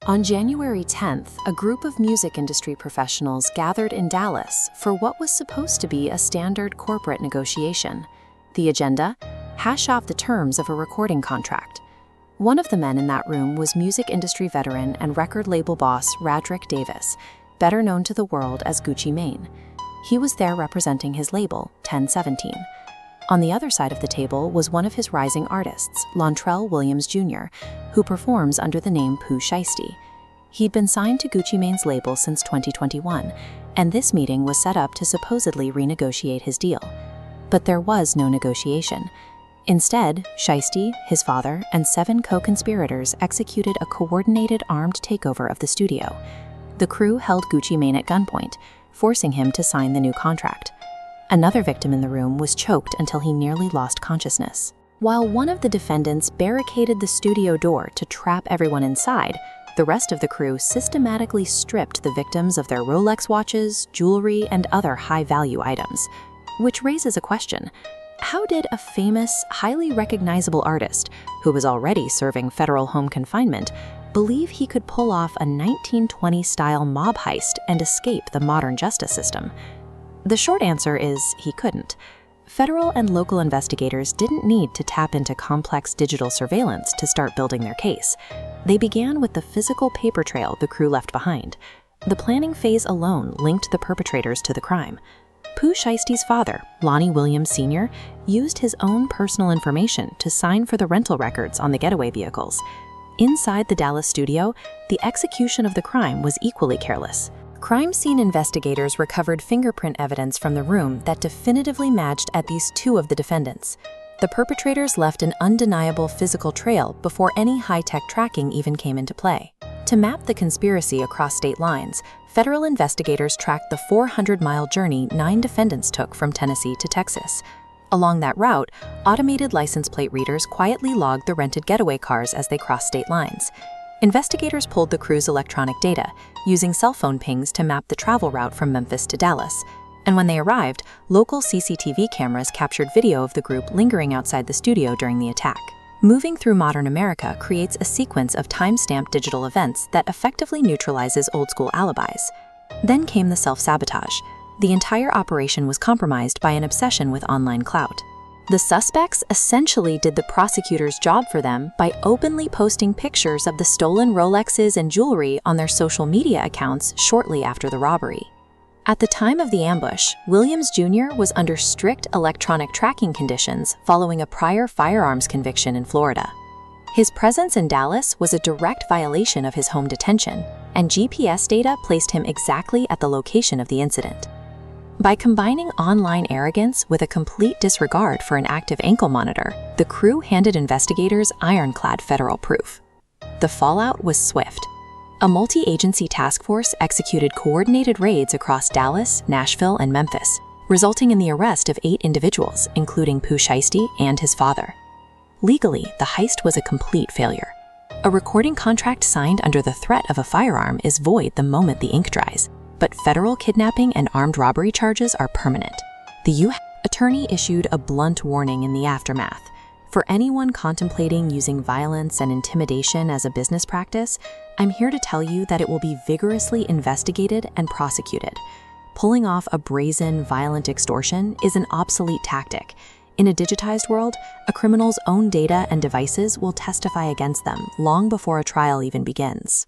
On January 10th, a group of music industry professionals gathered in Dallas for what was supposed to be a standard corporate negotiation. The agenda? Hash out the terms of a recording contract. One of the men in that room was music industry veteran and record label boss Radrick Davis, better known to the world as Gucci Mane. He was there representing his label, 1017. On the other side of the table was one of his rising artists, Lontrell Williams Jr., who performs under the name Pooh Shiesty. He'd been signed to Gucci Mane's label since 2021, and this meeting was set up to supposedly renegotiate his deal. But there was no negotiation. Instead, Shiesty, his father, and 7 co-conspirators executed a coordinated armed takeover of the studio. The crew held Gucci Mane at gunpoint, forcing him to sign the new contract. Another victim in the room was choked until he nearly lost consciousness. While one of the defendants barricaded the studio door to trap everyone inside, the rest of the crew systematically stripped the victims of their Rolex watches, jewelry, and other high-value items. Which raises a question. How did a famous, highly recognizable artist, who was already serving federal home confinement, believe he could pull off a 1920s-style mob heist and escape the modern justice system? The short answer is he couldn't. Federal and local investigators didn't need to tap into complex digital surveillance to start building their case. They began with the physical paper trail the crew left behind. The planning phase alone linked the perpetrators to the crime. Pooh Shiesty's father, Lonnie Williams Sr., used his own personal information to sign for the rental records on the getaway vehicles. Inside the Dallas studio, the execution of the crime was equally careless. Crime scene investigators recovered fingerprint evidence from the room that definitively matched at least 2 of the defendants. The perpetrators left an undeniable physical trail before any high-tech tracking even came into play. To map the conspiracy across state lines, federal investigators tracked the 400-mile journey 9 defendants took from Tennessee to Texas. Along that route, automated license plate readers quietly logged the rented getaway cars as they crossed state lines. Investigators pulled the crew's electronic data, using cell phone pings to map the travel route from Memphis to Dallas. And when they arrived, local CCTV cameras captured video of the group lingering outside the studio during the attack. Moving through modern America creates a sequence of time-stamped digital events that effectively neutralizes old-school alibis. Then came the self-sabotage. The entire operation was compromised by an obsession with online clout. The suspects essentially did the prosecutor's job for them by openly posting pictures of the stolen Rolexes and jewelry on their social media accounts shortly after the robbery. At the time of the ambush, Williams Jr. was under strict electronic tracking conditions following a prior firearms conviction in Florida. His presence in Dallas was a direct violation of his home detention, and GPS data placed him exactly at the location of the incident. By combining online arrogance with a complete disregard for an active ankle monitor, the crew handed investigators ironclad federal proof. The fallout was swift. A multi-agency task force executed coordinated raids across Dallas, Nashville, and Memphis, resulting in the arrest of 8 individuals, including Pooh Shiesty and his father. Legally, the heist was a complete failure. A recording contract signed under the threat of a firearm is void the moment the ink dries. But federal kidnapping and armed robbery charges are permanent. The U.S. attorney issued a blunt warning in the aftermath. For anyone contemplating using violence and intimidation as a business practice, I'm here to tell you that it will be vigorously investigated and prosecuted. Pulling off a brazen, violent extortion is an obsolete tactic. In a digitized world, a criminal's own data and devices will testify against them long before a trial even begins.